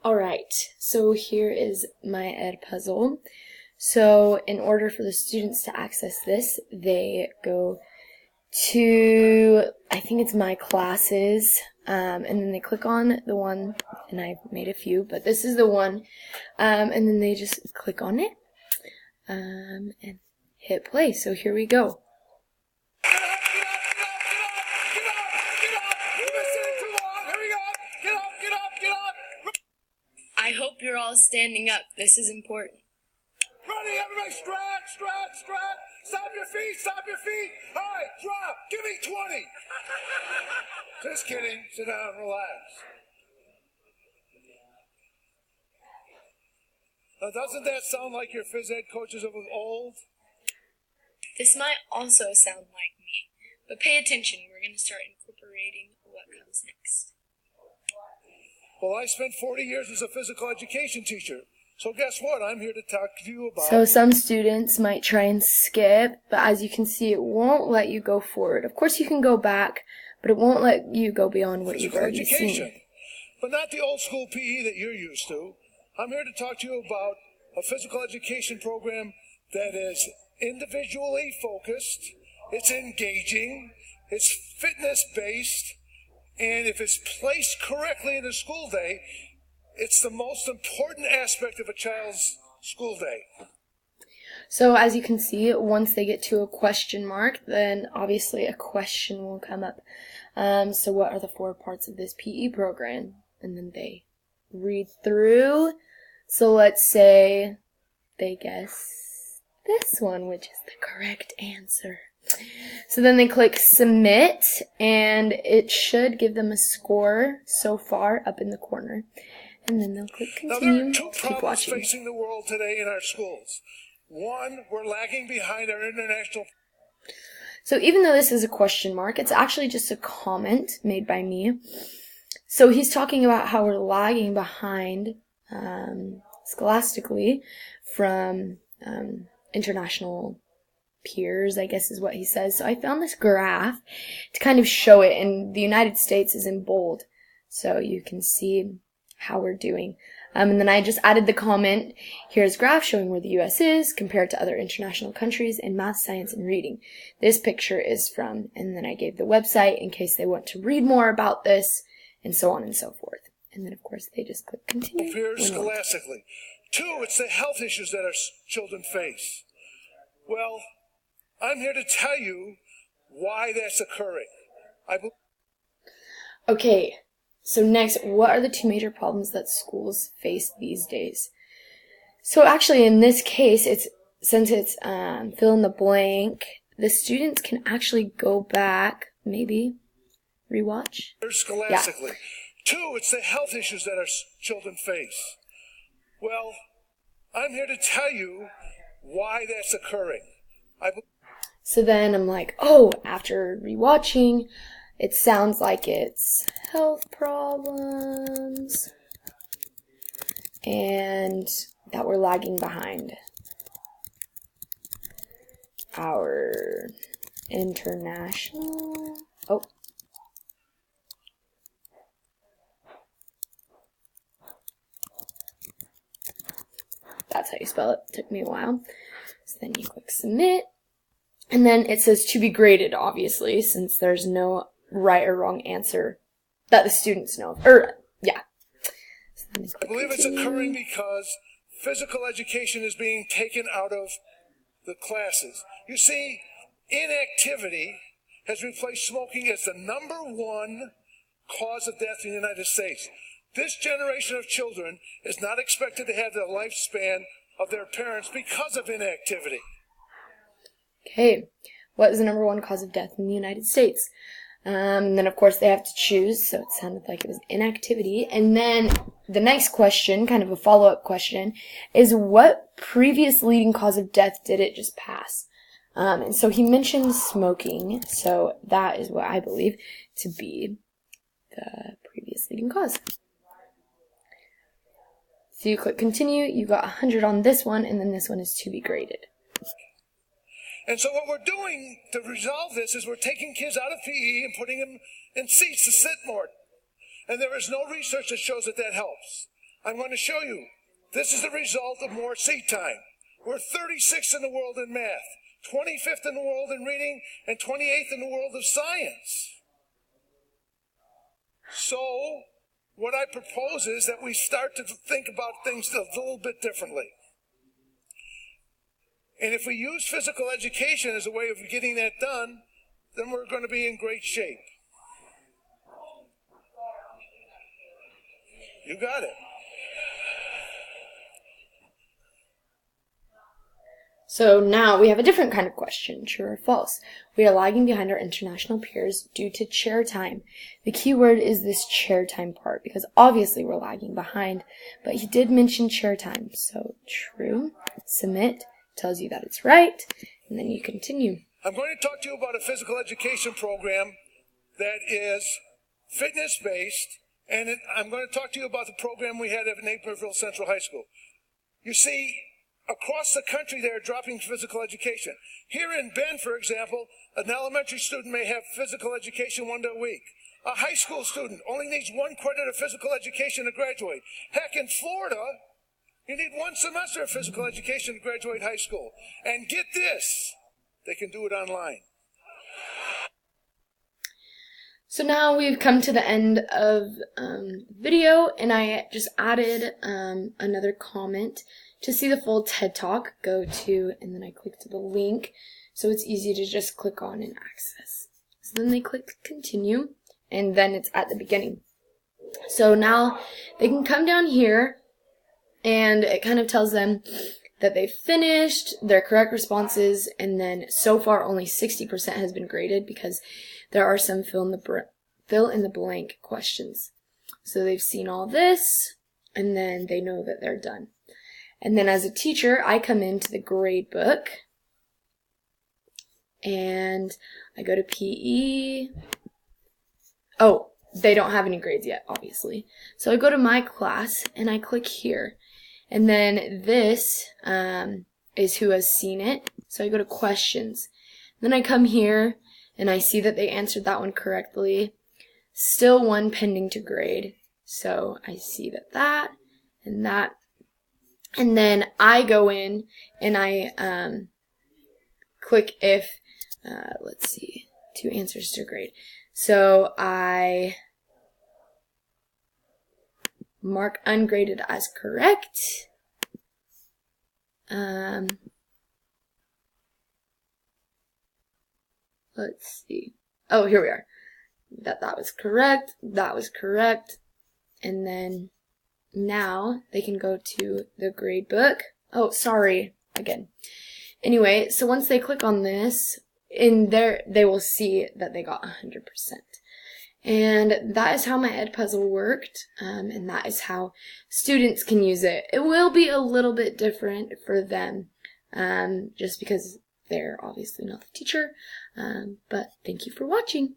Alright, so here is my EdPuzzle. So in order for the students to access this, they go to, I think it's My Classes, and then they click on the one, and I made a few, but this is the one, and then they just click on it, and hit play. So here we go. I hope you're all standing up. This is important. Ready, everybody, stretch, stretch, stretch. Stop your feet, stop your feet. All right, drop. Give me 20. Just kidding. Sit down, relax. Now, doesn't that sound like your phys ed coaches of old? This might also sound like me, but pay attention. We're going to start incorporating what comes next. Well, I spent 40 years as a physical education teacher. So guess what? I'm here to talk to you about... So some students might try and skip, but as you can see, it won't let you go forward. Of course, you can go back, but it won't let you go beyond what you've already seen. But not the old school PE that you're used to. I'm here to talk to you about a physical education program that is individually focused, it's engaging, it's fitness-based, and if it's placed correctly in a school day, it's the most important aspect of a child's school day. So as you can see, once they get to a question mark, then obviously a question will come up. So what are the 4 parts of this PE program? And then they read through. So let's say they guess this one, which is the correct answer. So then they click submit, and it should give them a score so far up in the corner. And then they'll click continue. Now, there are 2 problems facing the world today in our schools. One, we're lagging behind our international... So even though this is a question mark, it's actually just a comment made by me. So he's talking about how we're lagging behind scholastically from international peers, I guess is what he says. So I found this graph to kind of show it, and the United States is in bold, so you can see how we're doing. And then I just added the comment, here's a graph showing where the U.S. is compared to other international countries in math, science, and reading. This picture is from, and then I gave the website in case they want to read more about this, and so on and so forth. And then, of course, they just click continue. Peers scholastically. 2, it's the health issues that our children face. Well, I'm here to tell you why that's occurring. Okay, so next, what are the 2 major problems that schools face these days? So actually, in this case, since it's fill in the blank, the students can actually go back, maybe rewatch. Scholastically. Yeah. 2, it's the health issues that our children face. Well, I'm here to tell you why that's occurring. So then I'm like, oh, after rewatching, it sounds like it's health problems and that we're lagging behind our international. Oh. That's how you spell it. Took me a while. So then you click submit. And then it says to be graded, obviously, since there's no right or wrong answer that the students know. Yeah. So I believe it's occurring because physical education is being taken out of the classes. You see, inactivity has replaced smoking as the #1 cause of death in the United States. This generation of children is not expected to have the lifespan of their parents because of inactivity. Okay, what is the #1 cause of death in the United States? And then, of course, they have to choose, so it sounded like it was inactivity. And then the next question, kind of a follow-up question, is what previous leading cause of death did it just pass? And so he mentioned smoking, so that is what I believe to be the previous leading cause. So you click continue, you got 100 on this one, and then this one is to be graded. And so what we're doing to resolve this is we're taking kids out of PE and putting them in seats to sit more. And there is no research that shows that that helps. I'm going to show you. This is the result of more seat time. We're 36th in the world in math, 25th in the world in reading, and 28th in the world of science. So, what I propose is that we start to think about things a little bit differently. And if we use physical education as a way of getting that done, then we're going to be in great shape. You got it. So now we have a different kind of question, true or false. We are lagging behind our international peers due to chair time. The key word is this chair time part, because obviously we're lagging behind, but he did mention chair time. So true, submit, tells you that it's right, and then you continue. I'm going to talk to you about a physical education program that is fitness-based, and I'm going to talk to you about the program we had at Naperville Central High School. You see, across the country, they are dropping physical education. Here in Bend, for example, an elementary student may have physical education 1 day a week. A high school student only needs 1 credit of physical education to graduate. Heck, in Florida, you need 1 semester of physical education to graduate high school. And get this, they can do it online. So now we've come to the end of the video, and I just added another comment. To see the full TED Talk, go to, and then I clicked the link, so it's easy to just click on and access. So then they click continue, and then it's at the beginning. So now they can come down here, and it kind of tells them that they finished their correct responses, and then so far only 60% has been graded because there are some fill in the blank questions. So they've seen all this, and then they know that they're done. And then as a teacher, I come into the grade book, and I go to PE. Oh, they don't have any grades yet, obviously. So I go to my class, and I click here. And then this is who has seen it. So I go to questions. Then I come here, and I see that they answered that one correctly. Still 1 pending to grade. So I see that, and that. And then I go in and I click if, let's see, 2 answers to grade. So I mark ungraded as correct. Let's see. Oh, here we are. That was correct. That was correct. And then now they can go to the grade book. Oh, sorry. Again. Anyway, so once they click on this, in there they will see that they got 100%. And that is how my EdPuzzle worked, and that is how students can use it. It will be a little bit different for them, just because they're obviously not the teacher, but thank you for watching.